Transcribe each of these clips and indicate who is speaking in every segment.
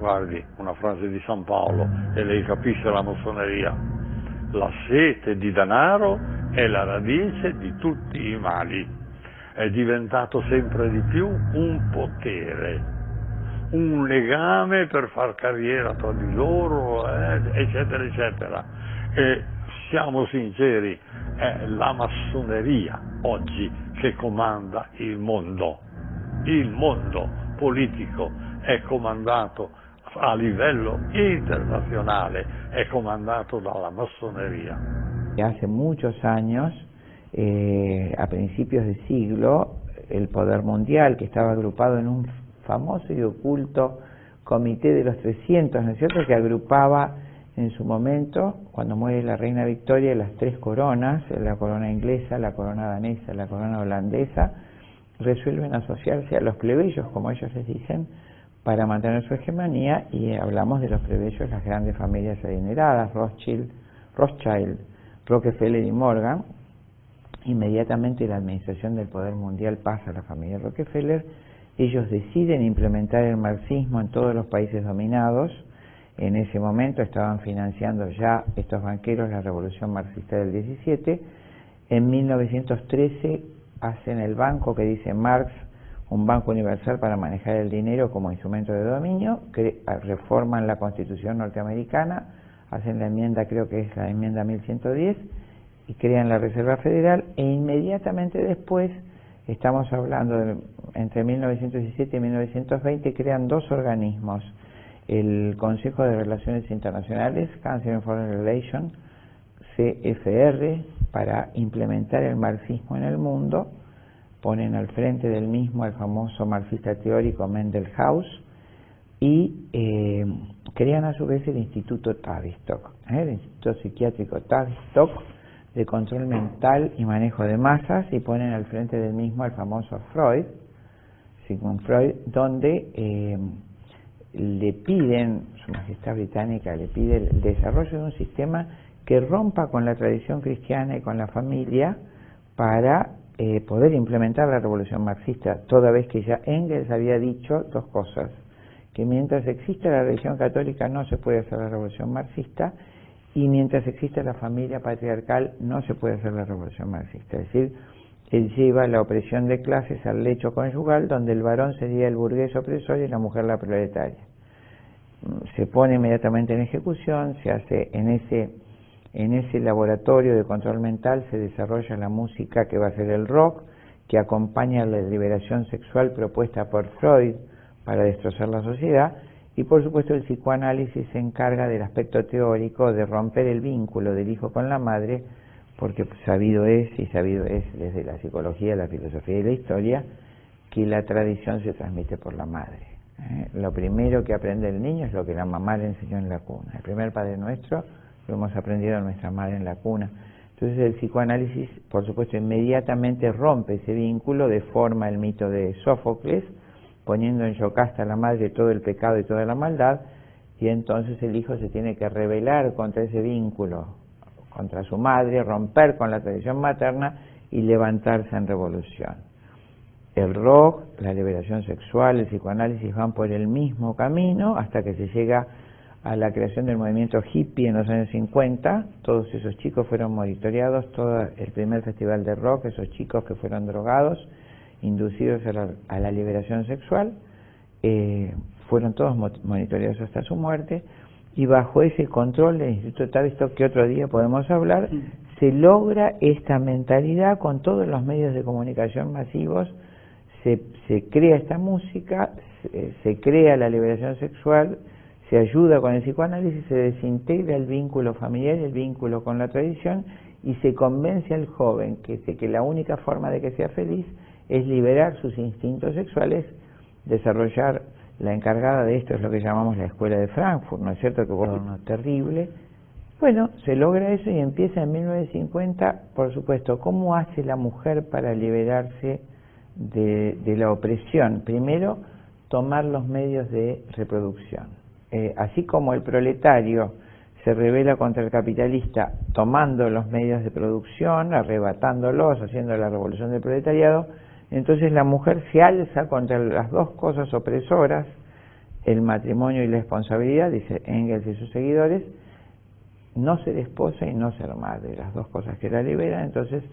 Speaker 1: guardi, una frase di San Paolo e lei capisce la massoneria. La sete di denaro è la radice di tutti i mali. È diventato sempre di più un potere, un legame per far carriera tra di loro, eccetera, eccetera. E siamo sinceri, è la massoneria oggi che comanda il mondo. Il mondo politico è comandato a livello internazionale, è comandato dalla massonería.
Speaker 2: Hace muchos años, a principios de siglo, el poder mundial, que estaba agrupado en un famoso y oculto comité de los 300, ¿no es cierto?, que agrupaba en su momento, cuando muere la reina Victoria, las tres coronas, la corona inglesa, la corona danesa, la corona holandesa, resuelven asociarse a los plebeyos, como ellos les dicen, para mantener su hegemonía, y hablamos de los plebeyos, las grandes familias adineradas, Rothschild, Rockefeller y Morgan. Inmediatamente la administración del poder mundial pasa a la familia Rockefeller. Ellos deciden implementar el marxismo en todos los países dominados. En ese momento estaban financiando ya estos banqueros la revolución marxista del 17. En 1913 hacen el banco que dice Marx, un banco universal para manejar el dinero como instrumento de dominio, que reforman la Constitución norteamericana, hacen la enmienda, creo que es la enmienda 1110, y crean la Reserva Federal, e inmediatamente después, estamos hablando de entre 1917 y 1920, crean dos organismos, el Consejo de Relaciones Internacionales, Council on Foreign Relations, CFR, para implementar el marxismo en el mundo. Ponen al frente del mismo al famoso marxista teórico Mendel Haus, y crean a su vez el Instituto Tavistock, el Instituto Psiquiátrico Tavistock de control mental y manejo de masas, y ponen al frente del mismo al famoso Freud, Sigmund Freud, donde le piden, Su Majestad Británica le pide el desarrollo de un sistema que rompa con la tradición cristiana y con la familia para poder implementar la revolución marxista, toda vez que ya Engels había dicho dos cosas: que mientras exista la religión católica no se puede hacer la revolución marxista, y mientras exista la familia patriarcal no se puede hacer la revolución marxista. Es decir, él lleva la opresión de clases al lecho conyugal, donde el varón sería el burgués opresor y la mujer la proletaria. Se pone inmediatamente en ejecución, se hace en ese laboratorio de control mental, se desarrolla la música que va a ser el rock, que acompaña la liberación sexual propuesta por Freud para destrozar la sociedad, y por supuesto el psicoanálisis se encarga del aspecto teórico de romper el vínculo del hijo con la madre, porque sabido es desde la psicología, la filosofía y la historia, que la tradición se transmite por la madre. Lo primero que aprende el niño es lo que la mamá le enseñó en la cuna. El primer Padre Nuestro lo hemos aprendido a nuestra madre en la cuna. Entonces el psicoanálisis, por supuesto, inmediatamente rompe ese vínculo, deforma el mito de Sófocles, poniendo en Yocasta a la madre todo el pecado y toda la maldad, y entonces el hijo se tiene que rebelar contra ese vínculo, contra su madre, romper con la tradición materna y levantarse en revolución. El rock, la liberación sexual, el psicoanálisis van por el mismo camino hasta que se llega a la creación del movimiento hippie en los años 50. Todos esos chicos fueron monitoreados, todo el primer festival de rock, esos chicos que fueron drogados, inducidos a la liberación sexual, fueron todos monitoreados hasta su muerte, y bajo ese control del Instituto Tavistock, que otro día podemos hablar, se logra esta mentalidad con todos los medios de comunicación masivos, se crea esta música, se crea la liberación sexual, se ayuda con el psicoanálisis, se desintegra el vínculo familiar, el vínculo con la tradición, y se convence al joven que la única forma de que sea feliz es liberar sus instintos sexuales, desarrollar. La encargada de esto es lo que llamamos la Escuela de Frankfurt, ¿no es cierto?, que fue uno terrible. Bueno, se logra eso y empieza en 1950, por supuesto. ¿Cómo hace la mujer para liberarse de la opresión? Primero, tomar los medios de reproducción. Así como el proletario se rebela contra el capitalista tomando los medios de producción, arrebatándolos, haciendo la revolución del proletariado, entonces la mujer se alza contra las dos cosas opresoras, el matrimonio y la responsabilidad, dice Engels y sus seguidores, no ser esposa y no ser madre, las dos cosas que la liberan. Entonces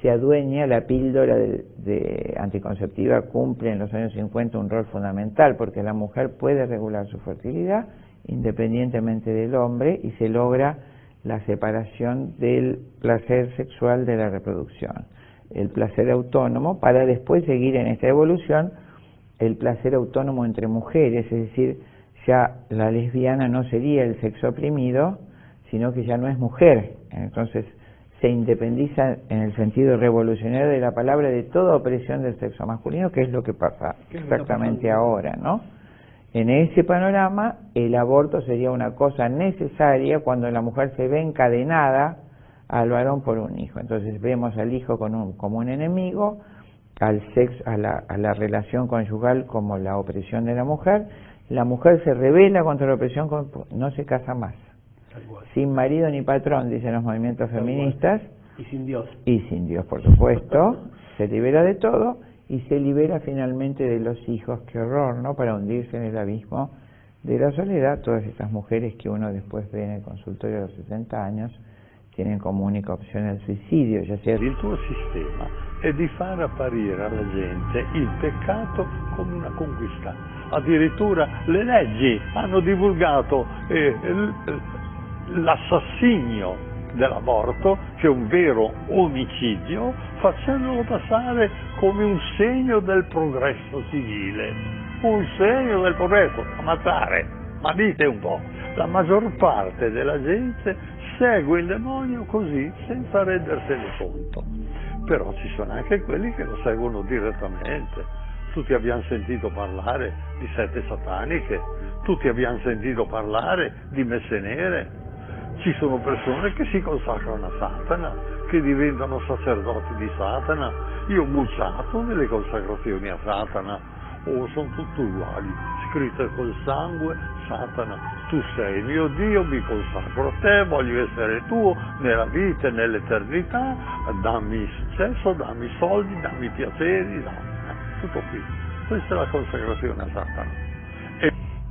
Speaker 2: se adueña la píldora de anticonceptiva, cumple en los años 50 un rol fundamental, porque la mujer puede regular su fertilidad independientemente del hombre y se logra la separación del placer sexual de la reproducción, el placer autónomo, para después seguir en esta evolución el placer autónomo entre mujeres, es decir, ya la lesbiana no sería el sexo oprimido, sino que ya no es mujer, entonces se independiza en el sentido revolucionario de la palabra de toda opresión del sexo masculino, que es lo que pasa exactamente ahora, ¿no? En ese panorama, el aborto sería una cosa necesaria cuando la mujer se ve encadenada al varón por un hijo. Entonces vemos al hijo como un enemigo, al sexo, a la relación conyugal como la opresión de la mujer se rebela contra la opresión, no se casa más. Sin marido ni patrón, dicen los movimientos feministas.
Speaker 3: Y sin Dios.
Speaker 2: Y sin Dios, por supuesto. Se libera de todo y se libera finalmente de los hijos. Qué horror, ¿no? Para hundirse en el abismo de la soledad. Todas estas mujeres que uno después ve en el consultorio a los 60 años tienen como única opción el suicidio, ya sea...
Speaker 1: Il tuo sistema è di far apparire alla gente il peccato come una conquista. Addirittura le leggi hanno divulgato l'assassinio dell'aborto, che è un vero omicidio, facendolo passare come un segno del progresso civile. Un segno del progresso, ammazzare. Ma dite un po', la maggior parte della gente segue il demonio così, senza rendersene conto. Però ci sono anche quelli che lo seguono direttamente. Tutti abbiamo sentito parlare di sette sataniche, tutti abbiamo sentito parlare di messe nere. Ci sono persone che si consacrano a Satana, che diventano sacerdoti di Satana. Io ho bucciato nelle consacrazioni a Satana, sono tutte uguali, scritte col sangue: Satana, tu sei mio Dio, mi consacro a te, voglio essere tuo nella vita e nell'eternità, dammi successo, dammi soldi, dammi piaceri, tutto qui. Questa è la consacrazione a Satana.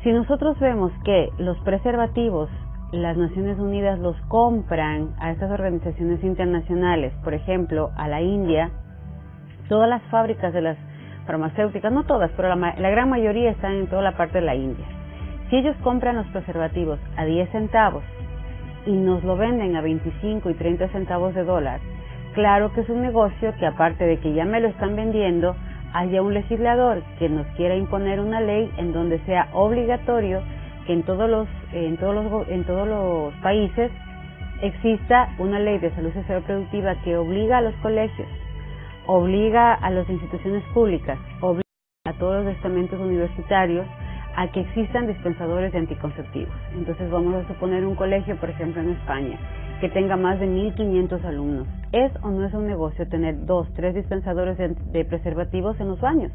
Speaker 4: Si nosotros vemos que los preservativos, las Naciones Unidas los compran a estas organizaciones internacionales, por ejemplo, a la India, todas las fábricas de las farmacéuticas, no todas, pero la gran mayoría están en toda la parte de la India. Si ellos compran los preservativos a 10 centavos y nos lo venden a 25 y 30 centavos de dólar, claro que es un negocio que, aparte de que ya me lo están vendiendo, haya un legislador que nos quiera imponer una ley en donde sea obligatorio que en todos los países exista una ley de salud sexual reproductiva que obliga a los colegios, obliga a las instituciones públicas, obliga a todos los estamentos universitarios a que existan dispensadores de anticonceptivos. Entonces vamos a suponer un colegio, por ejemplo en España, que tenga más de 1.500 alumnos. ¿Es o no es un negocio tener 2, 3 dispensadores de preservativos en los baños?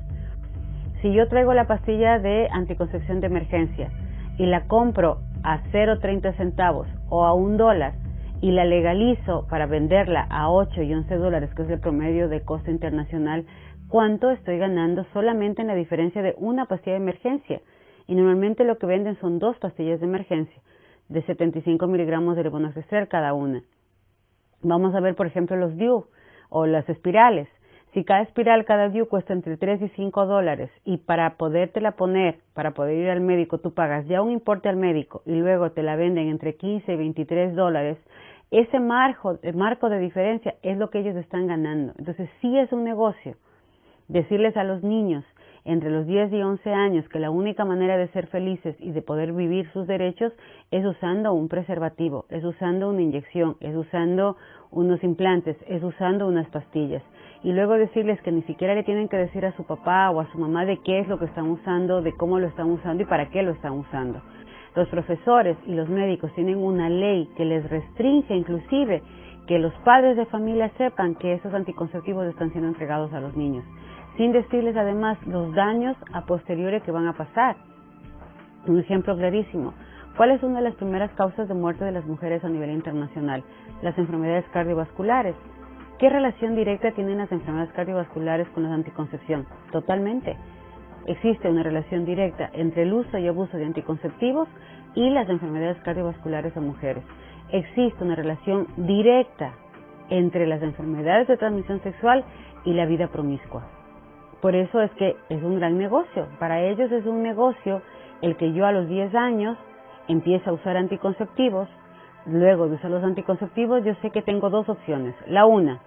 Speaker 4: Si yo traigo la pastilla de anticoncepción de emergencia y la compro a 0.30 centavos o a $1 y la legalizo para venderla a 8 y 11 dólares, que es el promedio de costo internacional, ¿cuánto estoy ganando solamente en la diferencia de una pastilla de emergencia? Y normalmente lo que venden son 2 pastillas de emergencia de 75 miligramos de levonorgestrel cada una. Vamos a ver, por ejemplo, los DIU o las espirales. Si cada espiral, cada DIU cuesta entre 3 y 5 dólares y para podértela poner, para poder ir al médico, tú pagas ya un importe al médico y luego te la venden entre 15 y 23 dólares, ese marco de diferencia es lo que ellos están ganando. Entonces sí es un negocio decirles a los niños entre los 10 y 11 años que la única manera de ser felices y de poder vivir sus derechos es usando un preservativo, es usando una inyección, es usando unos implantes, es usando unas pastillas. Y luego decirles que ni siquiera le tienen que decir a su papá o a su mamá de qué es lo que están usando, de cómo lo están usando y para qué lo están usando. Los profesores y los médicos tienen una ley que les restringe inclusive que los padres de familia sepan que esos anticonceptivos están siendo entregados a los niños, sin decirles además los daños a posteriori que van a pasar. Un ejemplo clarísimo: ¿cuál es una de las primeras causas de muerte de las mujeres a nivel internacional? Las enfermedades cardiovasculares. ¿Qué relación directa tienen las enfermedades cardiovasculares con la anticoncepción? Totalmente. existe una relación directa entre el uso y abuso de anticonceptivos y las enfermedades cardiovasculares en mujeres. Existe una relación directa entre las enfermedades de transmisión sexual y la vida promiscua. Por eso es que es un gran negocio. Para ellos es un negocio el que yo a los 10 años empiece a usar anticonceptivos. Luego de usar los anticonceptivos, yo sé que tengo dos opciones. La una,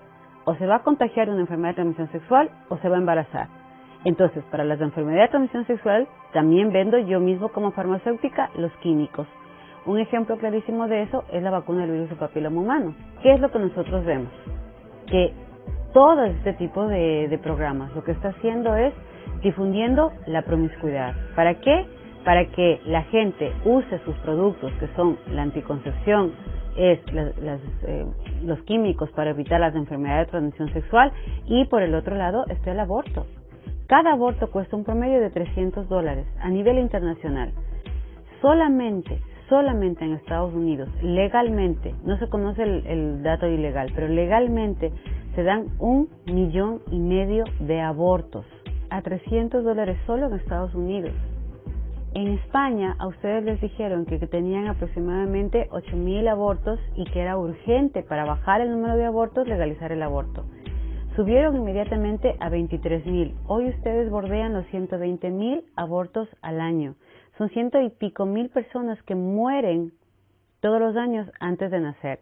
Speaker 4: o se va a contagiar una enfermedad de transmisión sexual o se va a embarazar. Entonces, para las enfermedades de transmisión sexual, también vendo yo mismo como farmacéutica los químicos. Un ejemplo clarísimo de eso es la vacuna del virus del papiloma humano. ¿Qué es lo que nosotros vemos? Que todo este tipo de programas lo que está haciendo es difundiendo la promiscuidad. ¿Para qué? Para que la gente use sus productos, que son la anticoncepción, los químicos para evitar las enfermedades de transmisión sexual, y por el otro lado está el aborto. Cada aborto cuesta un promedio de $300 a nivel internacional. Solamente en Estados Unidos, legalmente, no se conoce el dato ilegal, pero legalmente se dan 1,5 millones de abortos a $300 solo en Estados Unidos. En España a ustedes les dijeron que tenían aproximadamente 8,000 abortos y que era urgente para bajar el número de abortos legalizar el aborto. Subieron inmediatamente a 23,000. Hoy ustedes bordean los 120,000 abortos al año. Son 100 y pico mil personas que mueren todos los años antes de nacer.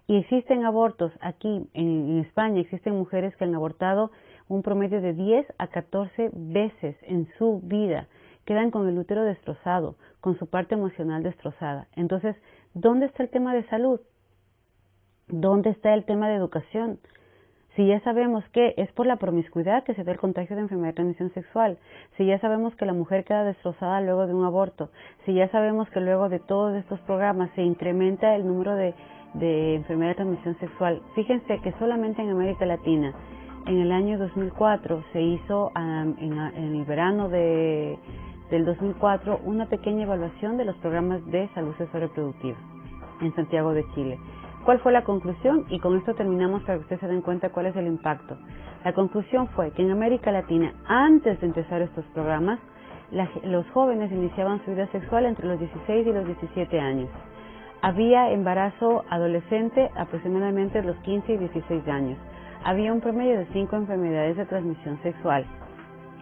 Speaker 4: Y existen abortos aquí en España, existen mujeres que han abortado un promedio de 10 a 14 veces en su vida. Quedan con el útero destrozado, con su parte emocional destrozada. Entonces, ¿dónde está el tema de salud? ¿Dónde está el tema de educación? Si ya sabemos que es por la promiscuidad que se da el contagio de enfermedad de transmisión sexual, si ya sabemos que la mujer queda destrozada luego de un aborto, si ya sabemos que luego de todos estos programas se incrementa el número de enfermedad de transmisión sexual. Fíjense que solamente en América Latina, en el año 2004, se hizo en el verano del 2004 una pequeña evaluación de los programas de salud sexual reproductiva en Santiago de Chile. ¿Cuál fue la conclusión? Y con esto terminamos para que ustedes se den cuenta cuál es el impacto. La conclusión fue que en América Latina, antes de empezar estos programas, los jóvenes iniciaban su vida sexual entre los 16 y los 17 años. Había embarazo adolescente aproximadamente los 15 y 16 años. Había un promedio de 5 enfermedades de transmisión sexual.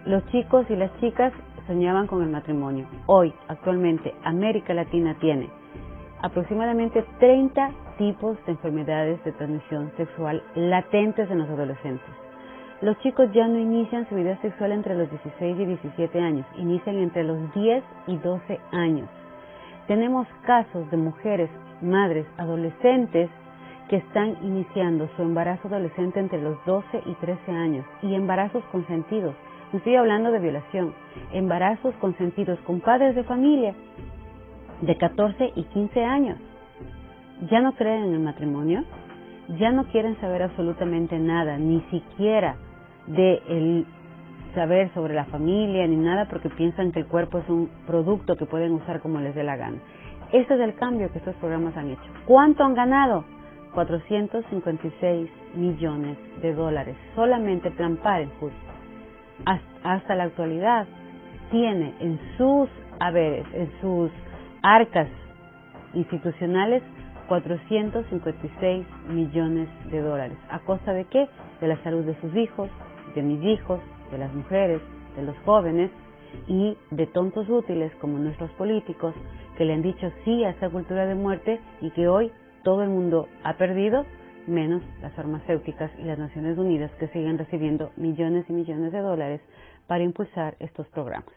Speaker 4: Los chicos y las chicas soñaban con el matrimonio. Hoy, actualmente, América Latina tiene aproximadamente 30 tipos de enfermedades de transmisión sexual latentes en los adolescentes. Los chicos ya no inician su vida sexual entre los 16 y 17 años, inician entre los 10 y 12 años. Tenemos casos de mujeres, madres, adolescentes que están iniciando su embarazo adolescente entre los 12 y 13 años y embarazos consentidos. No estoy hablando de violación, embarazos consentidos con padres de familia de 14 y 15 años. Ya no creen en el matrimonio, ya no quieren saber absolutamente nada, ni siquiera de el saber sobre la familia ni nada, porque piensan que el cuerpo es un producto que pueden usar como les dé la gana. Ese es el cambio que estos programas han hecho. ¿Cuánto han ganado? $456 millones. Solamente Plan Parenthood, hasta la actualidad, tiene en sus haberes, en sus arcas institucionales, $456 millones. ¿A costa de qué? De la salud de sus hijos, de mis hijos, de las mujeres, de los jóvenes y de tontos útiles como nuestros políticos que le han dicho sí a esta cultura de muerte y que hoy todo el mundo ha perdido, menos las farmacéuticas y las Naciones Unidas que siguen recibiendo millones y millones de dólares para impulsar estos programas.